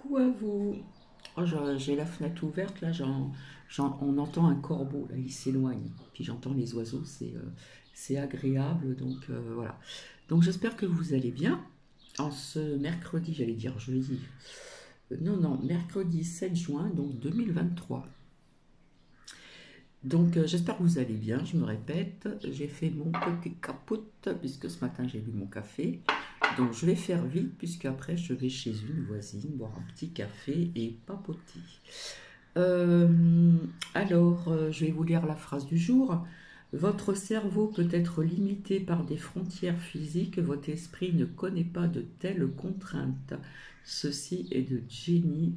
coucou à vous. Oh, j'ai la fenêtre ouverte, là, on entend un corbeau, là, il s'éloigne. Puis j'entends les oiseaux, c'est agréable, donc voilà. Donc j'espère que vous allez bien. En ce mercredi, j'allais dire jeudi. Non, mercredi 7 juin, donc 2023. Donc j'espère que vous allez bien, je me répète, j'ai fait mon petit capote, puisque ce matin j'ai bu mon café. Donc je vais faire vite, puisque après je vais chez une voisine boire un petit café et papoter. Je vais vous lire la phrase du jour. Votre cerveau peut être limité par des frontières physiques, votre esprit ne connaît pas de telles contraintes. Ceci est de Jenny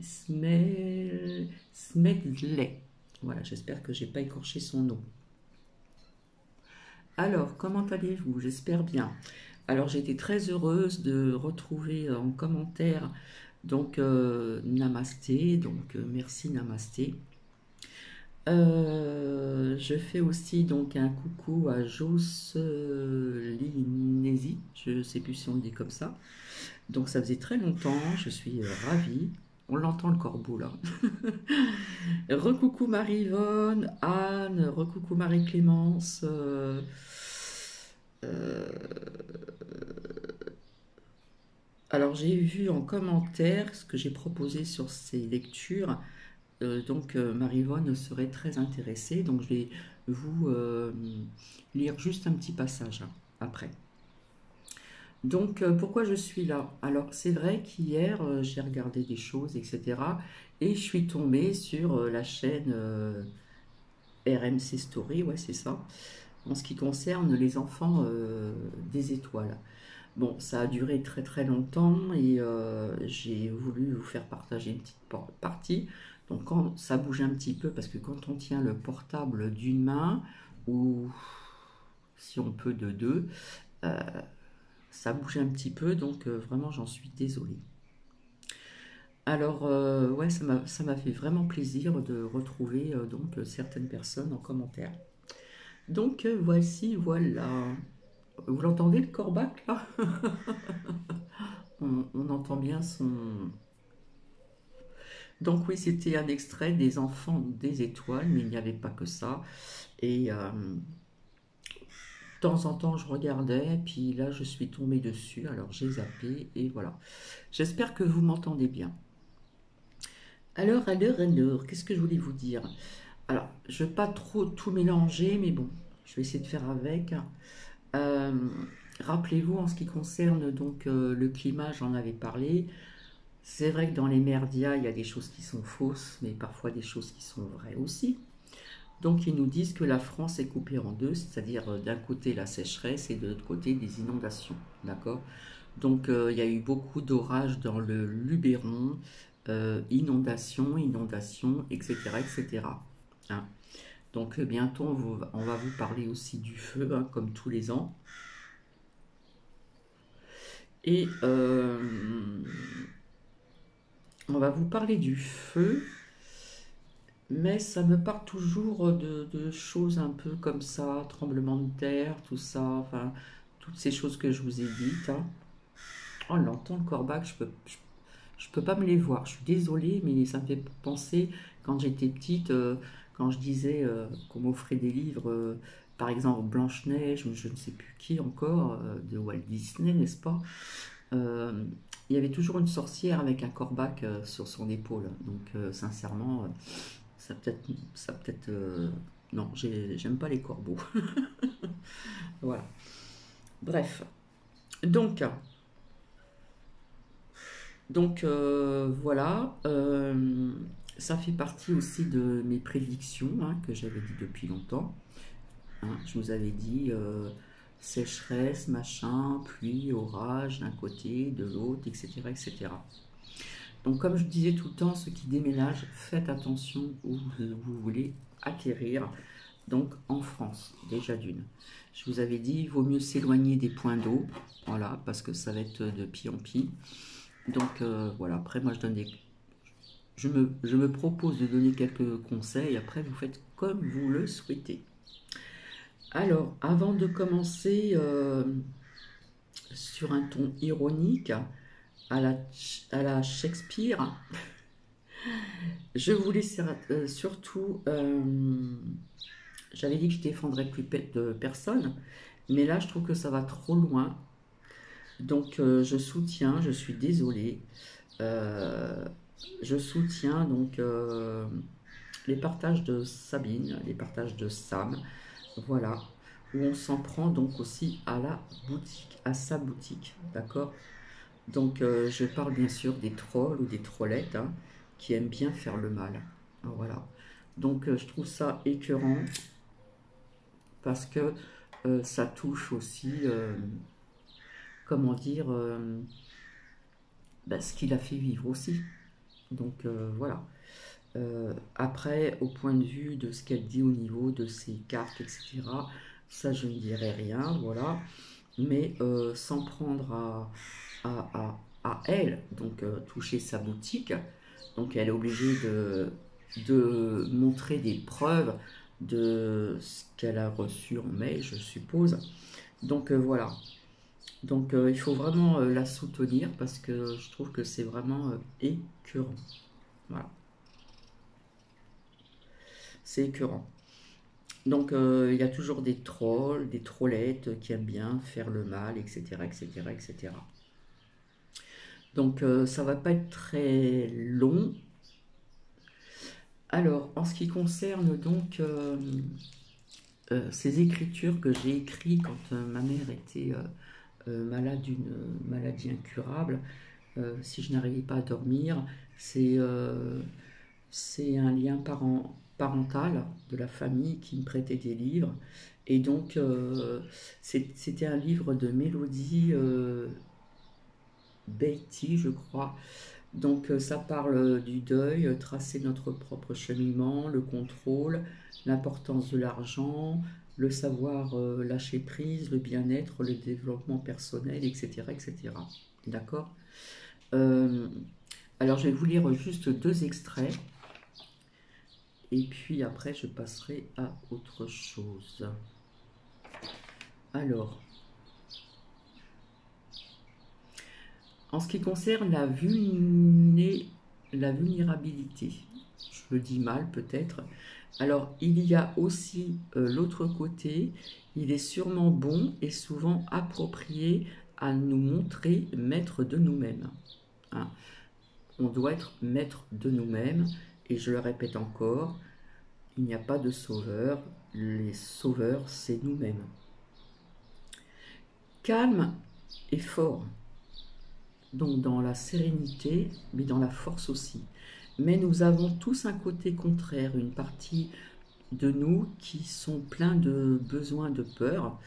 Smedley. Voilà, j'espère que j'ai pas écorché son nom. Alors, comment allez-vous? J'espère bien. Alors, j'ai été très heureuse de retrouver en commentaire Namasté, merci Namasté. Je fais aussi donc un coucou à Jocelynésie, je sais plus si on le dit comme ça. Donc ça faisait très longtemps, je suis ravie. On l'entend le corbeau là. Recoucou Marie-Yvonne, Anne, recoucou Marie-Clémence. Euh, alors j'ai vu en commentaire ce que j'ai proposé sur ces lectures. Marie-Yvonne serait très intéressée. Donc je vais vous lire juste un petit passage hein, après. Pourquoi je suis là? Alors c'est vrai qu'hier j'ai regardé des choses, etc. Et je suis tombée sur la chaîne RMC Story, ouais c'est ça, en ce qui concerne les enfants des étoiles. Bon, ça a duré très très longtemps et j'ai voulu vous faire partager une petite partie. Donc quand ça bouge un petit peu, parce que quand on tient le portable d'une main, ou si on peut de deux, euh, ça bouge un petit peu, donc vraiment j'en suis désolée. Alors ouais, ça m'a fait vraiment plaisir de retrouver certaines personnes en commentaire. Donc voici, voilà. Vous l'entendez le corbac là? On entend bien son. Donc oui, c'était un extrait des Enfants des étoiles, mais il n'y avait pas que ça. Et de temps en temps, je regardais, puis là, je suis tombée dessus, alors j'ai zappé, et voilà. J'espère que vous m'entendez bien. Alors, qu'est-ce que je voulais vous dire? Alors, je ne vais pas trop tout mélanger, mais bon, je vais essayer de faire avec. Euh, Rappelez-vous, en ce qui concerne le climat, j'en avais parlé. C'est vrai que dans les merdias, il y a des choses qui sont fausses, mais parfois des choses qui sont vraies aussi. Donc ils nous disent que la France est coupée en deux, c'est-à-dire d'un côté la sécheresse et de l'autre côté des inondations. D'accord? Il y a eu beaucoup d'orages dans le Luberon, inondations, etc. etc. Hein. Bientôt on va vous parler aussi du feu, hein, comme tous les ans. Et on va vous parler du feu. Mais ça me part toujours de choses un peu comme ça, tremblement de terre, tout ça, enfin, toutes ces choses que je vous ai dites. Hein. Oh, on l'entend le corbac, je peux pas me les voir. Je suis désolée, mais ça me fait penser quand j'étais petite, quand je disais qu'on m'offrait des livres, par exemple Blanche-Neige ou je ne sais plus qui encore, de Walt Disney, n'est-ce pas? Euh, il y avait toujours une sorcière avec un corbac sur son épaule. Sincèrement, ça peut-être. Non, j'aime pas les corbeaux. Voilà. Bref. Donc, voilà. Ça fait partie aussi de mes prédictions hein, que j'avais dit depuis longtemps. Hein. Je vous avais dit sécheresse, machin, pluie, orage d'un côté, de l'autre, etc., etc. Donc, comme je disais tout le temps, ceux qui déménagent, faites attention où vous voulez atterrir. Donc, en France, déjà d'une. Je vous avais dit, il vaut mieux s'éloigner des points d'eau, voilà, parce que ça va être de pis en pis. Voilà, après, moi, je me propose de donner quelques conseils. Après, vous faites comme vous le souhaitez. Alors, avant de commencer sur un ton ironique, à la, à la Shakespeare. Je voulais surtout... j'avais dit que je défendrais plus de personne, mais là, je trouve que ça va trop loin. Donc, je soutiens, je suis désolée. Euh, je soutiens donc les partages de Sabine, les partages de Sam, voilà, où on s'en prend donc aussi à la boutique, à sa boutique, d'accord. Donc je parle bien sûr des trolls ou des trollettes hein, qui aiment bien faire le mal, voilà. Donc je trouve ça écœurant parce que ça touche aussi, comment dire, ce qu'il a fait vivre aussi. Donc voilà. Après, au point de vue de ce qu'elle dit au niveau de ses cartes, etc., ça je ne dirais rien, voilà. Mais sans prendre à elle, donc toucher sa boutique, donc elle est obligée de montrer des preuves de ce qu'elle a reçu en mai, je suppose. Donc voilà. Donc il faut vraiment la soutenir parce que je trouve que c'est vraiment écœurant. Voilà, c'est écœurant. Donc il y a toujours des trolls, des trollettes qui aiment bien faire le mal, etc., etc., etc. Donc ça va pas être très long. Alors, en ce qui concerne donc ces écritures que j'ai écrites quand ma mère était malade d'une maladie incurable, si je n'arrivais pas à dormir, c'est c'est un lien parental de la famille qui me prêtait des livres. Et donc, c'était un livre de Mélodie Beatty, je crois. Donc, ça parle du deuil, tracer notre propre cheminement, le contrôle, l'importance de l'argent, le savoir lâcher prise, le bien-être, le développement personnel, etc. etc. D'accord. Euh, alors, je vais vous lire juste deux extraits. Et puis après, je passerai à autre chose. Alors, en ce qui concerne la vulnérabilité, je le dis mal peut-être, alors il y a aussi l'autre côté, il est sûrement bon et souvent approprié à nous montrer maître de nous-mêmes. Hein. On doit être maître de nous-mêmes, et je le répète encore, il n'y a pas de sauveur, les sauveurs, c'est nous-mêmes. Calme et fort, donc dans la sérénité, mais dans la force aussi. Mais nous avons tous un côté contraire, une partie de nous qui sont pleins de besoins, de peur.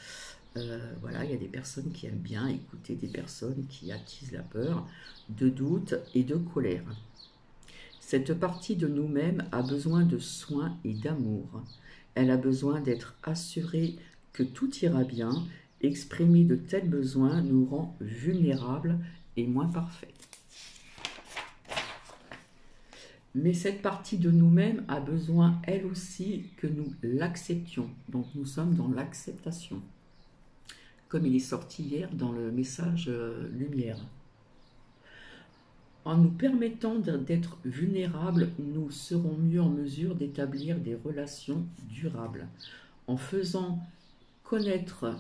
Voilà, il y a des personnes qui aiment bien écouter des personnes qui attisent la peur, de doute et de colère. Cette partie de nous-mêmes a besoin de soins et d'amour. Elle a besoin d'être assurée que tout ira bien. Exprimer de tels besoins nous rend vulnérables et moins parfaits. Mais cette partie de nous-mêmes a besoin, elle aussi, que nous l'acceptions. Donc nous sommes dans l'acceptation. Comme il est sorti hier dans le message Lumière. En nous permettant d'être vulnérables, nous serons mieux en mesure d'établir des relations durables. En faisant connaître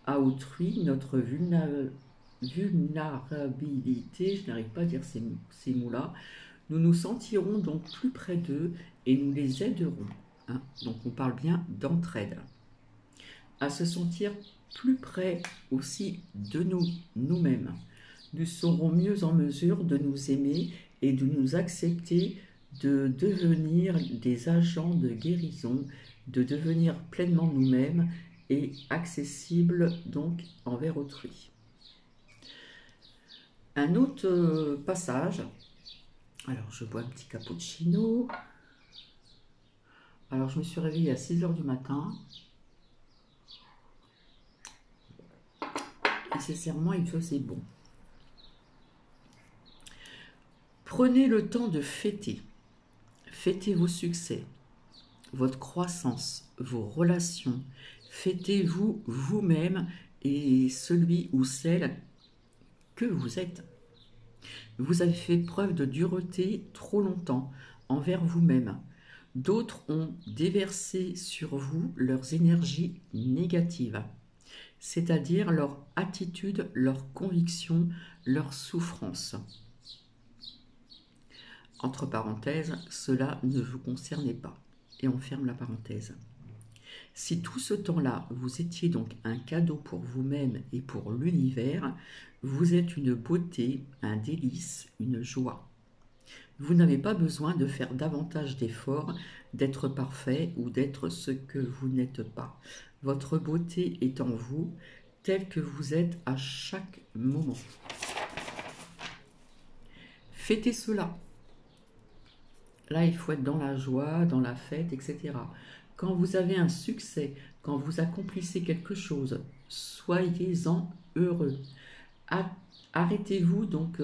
à autrui notre vulnérabilité, je n'arrive pas à dire ces mots-là, nous nous sentirons donc plus près d'eux et nous les aiderons. Hein. Donc on parle bien d'entraide. À se sentir plus près aussi de nous-mêmes. Nous serons mieux en mesure de nous aimer et de nous accepter, de devenir des agents de guérison, de devenir pleinement nous-mêmes et accessibles donc envers autrui. Un autre passage, alors je bois un petit cappuccino, alors je me suis réveillée à 6 h du matin, et sincèrement il faisait bon. Prenez le temps de fêter. Fêtez vos succès, votre croissance, vos relations. Fêtez-vous vous-même et celui ou celle que vous êtes. Vous avez fait preuve de dureté trop longtemps envers vous-même. D'autres ont déversé sur vous leurs énergies négatives, c'est-à-dire leur attitude, leurs convictions, leurs souffrances. Entre parenthèses, cela ne vous concernait pas. Et on ferme la parenthèse. Si tout ce temps-là, vous étiez donc un cadeau pour vous-même et pour l'univers, vous êtes une beauté, un délice, une joie. Vous n'avez pas besoin de faire davantage d'efforts, d'être parfait ou d'être ce que vous n'êtes pas. Votre beauté est en vous, telle que vous êtes à chaque moment. Fêtez cela. Là, il faut être dans la joie, dans la fête, etc. Quand vous avez un succès, quand vous accomplissez quelque chose, soyez-en heureux. Arrêtez-vous donc,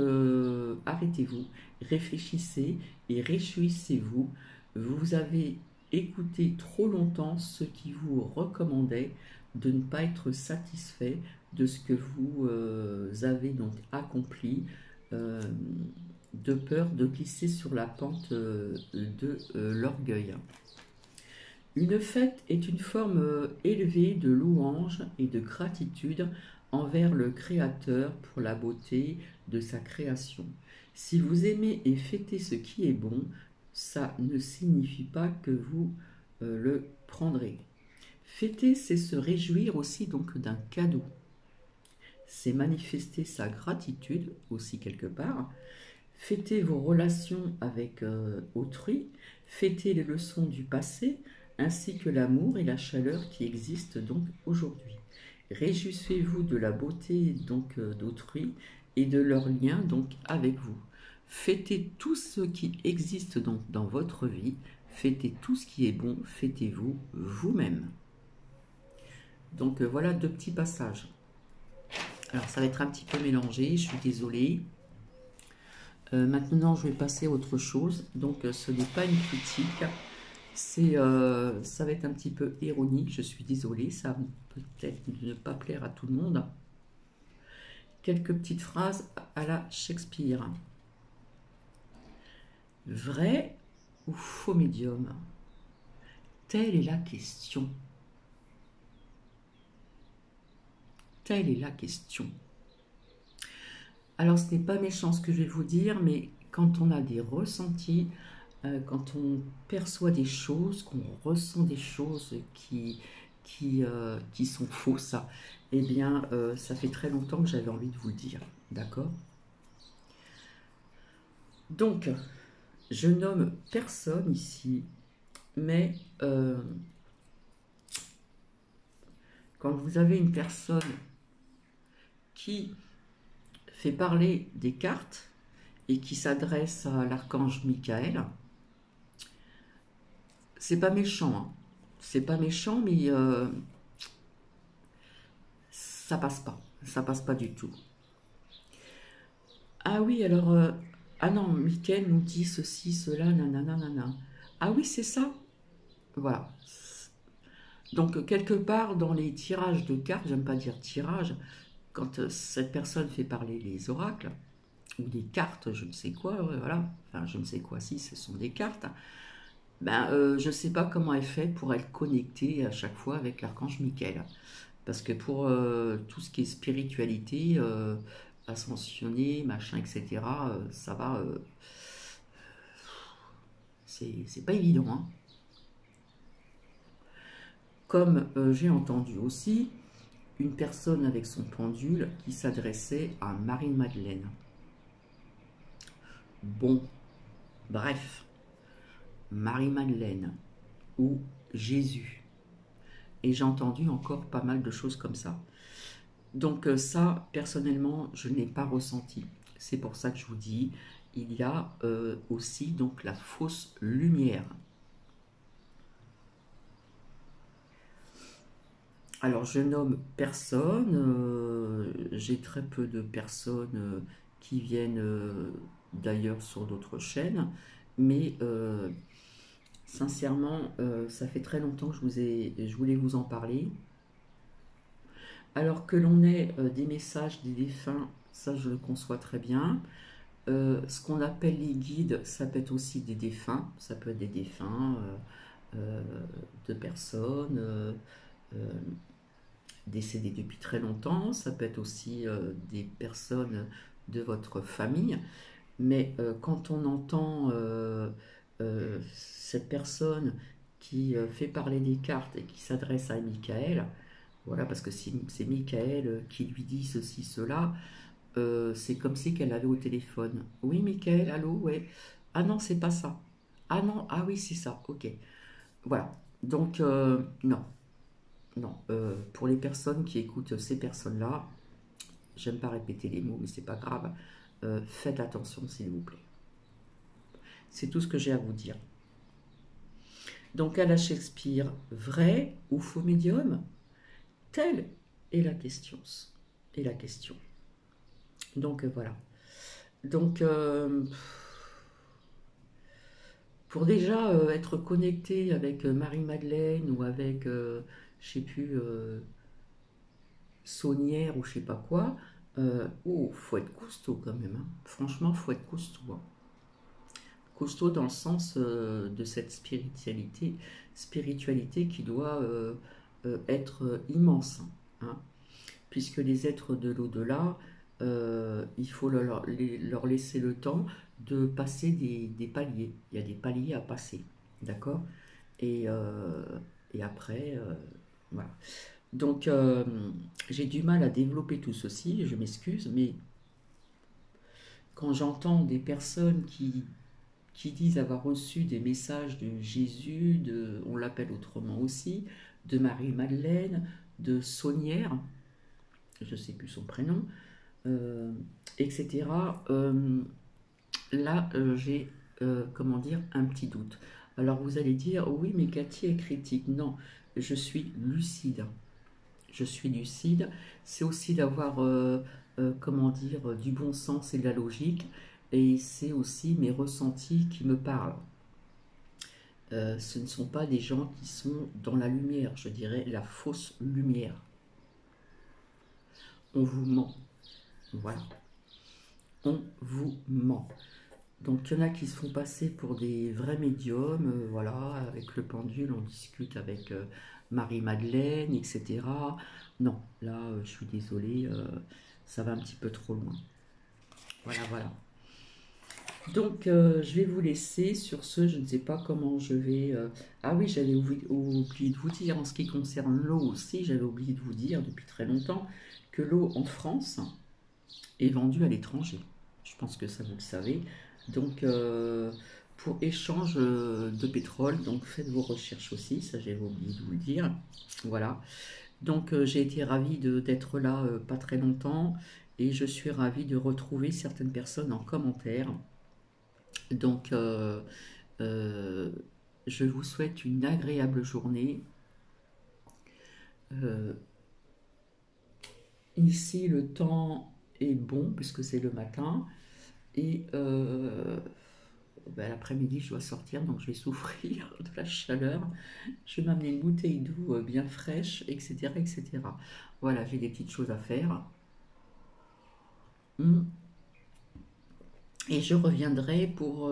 arrêtez-vous, réfléchissez et réjouissez-vous. Vous avez écouté trop longtemps ce qui vous recommandait de ne pas être satisfait de ce que vous avez donc accompli, euh, de peur de glisser sur la pente de l'orgueil. Une fête est une forme élevée de louange et de gratitude envers le Créateur pour la beauté de sa création. Si vous aimez et fêtez ce qui est bon, ça ne signifie pas que vous le prendrez. Fêter, c'est se réjouir aussi donc d'un cadeau. C'est manifester sa gratitude aussi quelque part. Fêter vos relations avec autrui, fêter les leçons du passé, ainsi que l'amour et la chaleur qui existent donc aujourd'hui. Réjouissez-vous de la beauté donc d'autrui et de leur lien donc avec vous. Fêtez tout ce qui existe donc dans votre vie, fêtez tout ce qui est bon, fêtez-vous vous-même. Donc voilà 2 petits passages. Alors ça va être un petit peu mélangé, je suis désolée. Maintenant, je vais passer à autre chose. Donc, ce n'est pas une critique. Ça va être un petit peu ironique. Je suis désolée. Ça peut peut-être ne pas plaire à tout le monde. Quelques petites phrases à la Shakespeare. Vrai ou faux médium? Telle est la question. Telle est la question. Alors, ce n'est pas méchant ce que je vais vous dire, mais quand on a des ressentis, quand on perçoit des choses, qu'on ressent des choses qui sont fausses, eh bien, ça fait très longtemps que j'avais envie de vous le dire, d'accord? Donc, je nomme personne ici, mais quand vous avez une personne qui fait parler des cartes et qui s'adresse à l'archange Michael, c'est pas méchant, hein. C'est pas méchant, mais ça passe pas du tout. Ah oui, alors, ah non, Michael nous dit ceci, cela, nanana, nanana. Ah oui, c'est ça. Voilà. Donc, quelque part, dans les tirages de cartes, j'aime pas dire tirage, quand cette personne fait parler les oracles, ou des cartes, je ne sais quoi, ouais, voilà, enfin, je ne sais quoi, si, ce sont des cartes, ben, je ne sais pas comment elle fait pour être connectée à chaque fois avec l'archange Michael. Parce que pour tout ce qui est spiritualité, ascensionné, machin, etc., ça va. C'est pas évident, hein. Comme j'ai entendu aussi une personne avec son pendule qui s'adressait à Marie-Madeleine. Bon, bref, Marie-Madeleine ou Jésus. Et j'ai entendu encore pas mal de choses comme ça. Donc ça, personnellement, je n'ai pas ressenti. C'est pour ça que je vous dis, il y a aussi donc la fausse lumière. Alors, je nomme personne. J'ai très peu de personnes qui viennent d'ailleurs sur d'autres chaînes. Mais sincèrement, ça fait très longtemps que je voulais vous en parler. Alors que l'on ait des messages des défunts, ça je le conçois très bien. Ce qu'on appelle les guides, ça peut être aussi des défunts, ça peut être des défunts euh, de personnes euh, décédées depuis très longtemps, ça peut être aussi des personnes de votre famille, mais quand on entend cette personne qui fait parler des cartes et qui s'adresse à Michael, voilà, parce que si c'est Michael qui lui dit ceci, cela, c'est comme si qu'elle avait au téléphone. Oui, Michael, allô, ouais. Ah non, c'est pas ça. Ah non, ah oui, c'est ça, ok. Voilà. Donc, non, non. Pour les personnes qui écoutent ces personnes-là, j'aime pas répéter les mots, mais c'est pas grave. Faites attention, s'il vous plaît. C'est tout ce que j'ai à vous dire. Donc, à la Shakespeare, vrai ou faux médium? Telle est la question. Et la question. Donc, voilà. Donc, pour déjà être connecté avec Marie-Madeleine ou avec, je sais plus, Saunière ou je sais pas quoi, oh, faut être costaud quand même, hein. Franchement, faut être costaud, hein. Costaud dans le sens de cette spiritualité qui doit être immense, hein. Puisque les êtres de l'au-delà, il faut leur laisser le temps de passer des paliers. Il y a des paliers à passer, d'accord? Et, euh, et après, voilà. Donc, j'ai du mal à développer tout ceci, je m'excuse, mais quand j'entends des personnes qui disent avoir reçu des messages de Jésus, on l'appelle autrement aussi, de Marie-Madeleine, de Saunière, je ne sais plus son prénom, euh, etc. Là, j'ai, comment dire, un petit doute. Alors vous allez dire, oui, mais Cathy est critique. Non, je suis lucide. Je suis lucide. C'est aussi d'avoir, comment dire, du bon sens et de la logique. Et c'est aussi mes ressentis qui me parlent. Ce ne sont pas des gens qui sont dans la lumière, je dirais la fausse lumière. On vous ment. Voilà. On vous ment. Donc il y en a qui se font passer pour des vrais médiums, voilà, avec le pendule, on discute avec Marie-Madeleine, etc. Non, là, je suis désolée, ça va un petit peu trop loin. Voilà, voilà. Donc, je vais vous laisser. Sur ce, je ne sais pas comment je vais. Ah oui, j'avais oublié de vous dire, en ce qui concerne l'eau aussi, j'avais oublié de vous dire depuis très longtemps que l'eau en France est vendue à l'étranger. Je pense que ça, vous le savez. Donc, pour échange de pétrole, donc faites vos recherches aussi, ça j'avais oublié de vous le dire. Voilà. Donc, j'ai été ravie d'être là pas très longtemps et je suis ravie de retrouver certaines personnes en commentaire. Donc, euh, je vous souhaite une agréable journée. Euh, Ici, le temps est bon puisque c'est le matin. Et ben, l'après-midi, je dois sortir, donc je vais souffrir de la chaleur. Je vais m'amener une bouteille d'eau bien fraîche, etc., etc. Voilà, j'ai des petites choses à faire. Et je reviendrai pour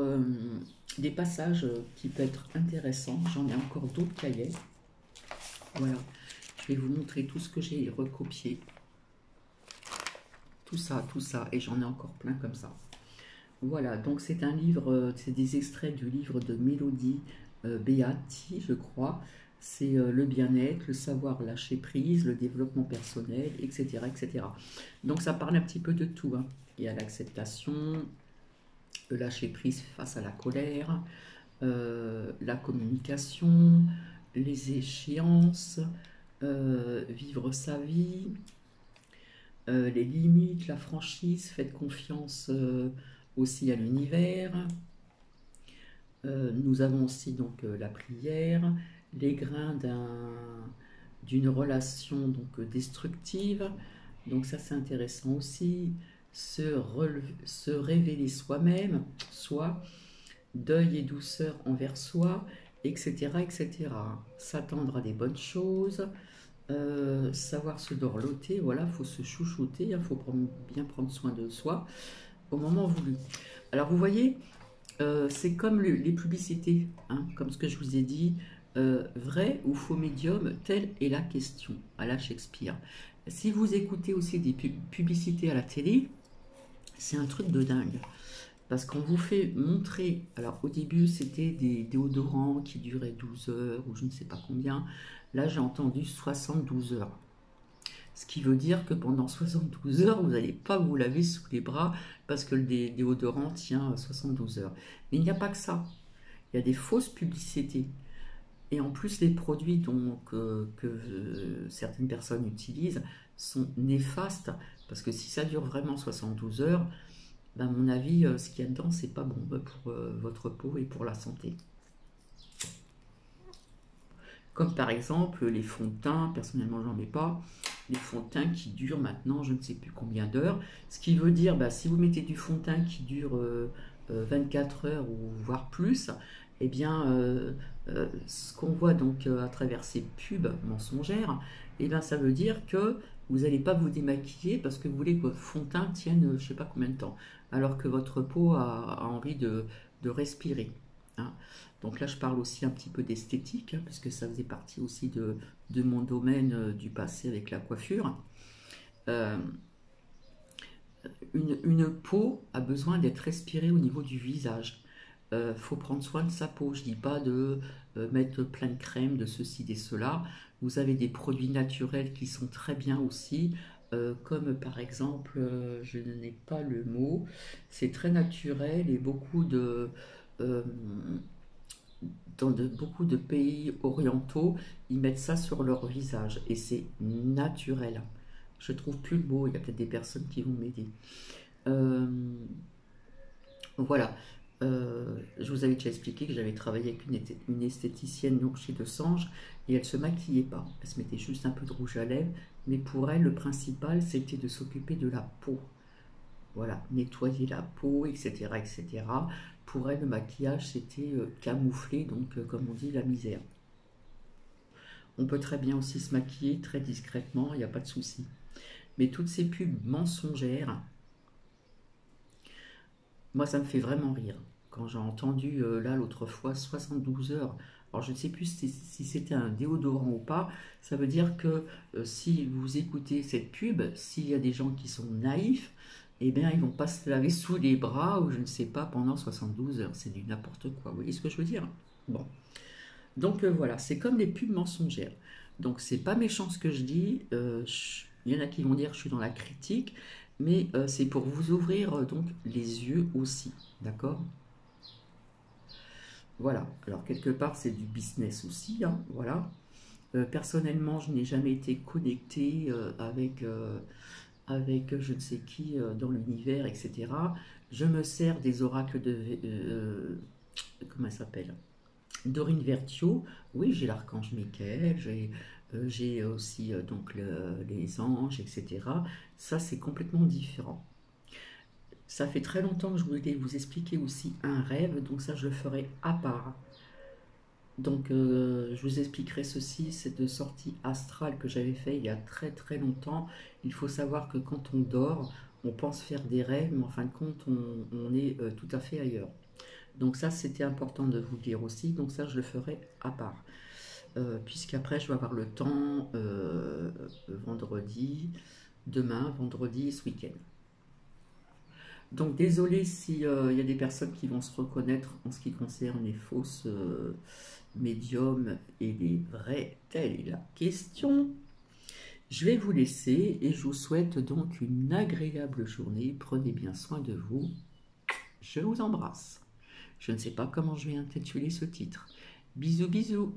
des passages qui peuvent être intéressants. J'en ai encore d'autres cahiers. Voilà, je vais vous montrer tout ce que j'ai recopié. Tout ça, et j'en ai encore plein comme ça. Voilà, donc c'est un livre, c'est des extraits du livre de Mélodie Beatti, je crois. C'est le bien-être, le savoir lâcher prise, le développement personnel, etc., etc. Donc ça parle un petit peu de tout, hein. Il y a l'acceptation, le lâcher prise face à la colère, la communication, les échéances, vivre sa vie, les limites, la franchise, faites confiance aussi à l'univers. Nous avons aussi donc la prière, les grains d'une relation donc destructive. Donc ça c'est intéressant aussi. Se révéler soi-même, soi, deuil et douceur envers soi, etc., etc. S'attendre à des bonnes choses, savoir se dorloter, voilà, faut se chouchouter, il faut bien prendre soin de soi. au moment voulu. Alors vous voyez, c'est comme les publicités, hein, comme ce que je vous ai dit, vrai ou faux médium, telle est la question à la Shakespeare. Si vous écoutez aussi des publicités à la télé, c'est un truc de dingue. Parce qu'on vous fait montrer, alors au début c'était des déodorants qui duraient 12 heures ou je ne sais pas combien, là j'ai entendu 72 heures. Ce qui veut dire que pendant 72 heures, vous n'allez pas vous laver sous les bras parce que le déodorant tient 72 heures. Mais il n'y a pas que ça. Il y a des fausses publicités. Et en plus, les produits que certaines personnes utilisent sont néfastes parce que si ça dure vraiment 72 heures, ben, à mon avis, ce qu'il y a dedans, c'est pas bon pour votre peau et pour la santé. Comme par exemple les fonds de teint, personnellement j'en mets pas, les fonds de teint qui durent maintenant je ne sais plus combien d'heures, ce qui veut dire bah, si vous mettez du fond de teint qui dure 24 heures ou voire plus, eh bien ce qu'on voit donc à travers ces pubs mensongères, eh bien ça veut dire que vous n'allez pas vous démaquiller parce que vous voulez que votre fond de teint tienne je ne sais pas combien de temps, alors que votre peau a envie de respirer, hein. Donc là, je parle aussi un petit peu d'esthétique, hein, parce que ça faisait partie aussi de mon domaine du passé avec la coiffure. Euh, une peau a besoin d'être respirée au niveau du visage. Faut prendre soin de sa peau. Je dis pas de mettre plein de crème, de ceci, de cela. Vous avez des produits naturels qui sont très bien aussi, comme par exemple, je n'ai pas le mot, c'est très naturel et euh, beaucoup de pays orientaux, ils mettent ça sur leur visage et c'est naturel. Je trouve plus le mot, il y a peut-être des personnes qui vont m'aider. Euh, voilà. Je vous avais déjà expliqué que j'avais travaillé avec une esthéticienne donc chez De Sange et elle se maquillait pas. Elle se mettait juste un peu de rouge à lèvres, mais pour elle, le principal, c'était de s'occuper de la peau. Voilà, nettoyer la peau, etc., etc. Pour elle, le maquillage, c'était camoufler, donc, comme on dit, la misère. On peut très bien aussi se maquiller très discrètement, il n'y a pas de souci. Mais toutes ces pubs mensongères, moi, ça me fait vraiment rire. Quand j'ai entendu, là, l'autre fois, 72 heures, alors je ne sais plus si c'était un déodorant ou pas, ça veut dire que si vous écoutez cette pub, s'il y a des gens qui sont naïfs, eh bien, ils vont pas se laver sous les bras ou je ne sais pas pendant 72 heures. C'est du n'importe quoi. Vous voyez ce que je veux dire? Bon. Donc voilà, c'est comme des pubs mensongères. Donc c'est pas méchant ce que je dis. Il y en a qui vont dire que je suis dans la critique, mais c'est pour vous ouvrir donc les yeux aussi. D'accord? Voilà. Alors quelque part c'est du business aussi, hein, voilà. Personnellement, je n'ai jamais été connectée avec je ne sais qui dans l'univers, etc. Je me sers des oracles comment ça s'appelle? Dorine Vertuo, oui, j'ai l'archange Michael, j'ai aussi donc les anges, etc. Ça, c'est complètement différent. Ça fait très longtemps que je voulais vous expliquer aussi un rêve, donc ça, je le ferai à part. Donc, je vous expliquerai ceci, c'est de sortie astrale que j'avais fait il y a très très longtemps. Il faut savoir que quand on dort, on pense faire des rêves, mais en fin de compte, on est tout à fait ailleurs. Donc ça, c'était important de vous le dire aussi. Donc ça, je le ferai à part. Puisqu'après, je vais avoir le temps vendredi, demain, vendredi, ce week-end. Donc désolé s'il y a des personnes qui vont se reconnaître en ce qui concerne les fausses médiums et les vrais, telle est la question. Je vais vous laisser et je vous souhaite donc une agréable journée. Prenez bien soin de vous. Je vous embrasse. Je ne sais pas comment je vais intituler ce titre. Bisous, bisous.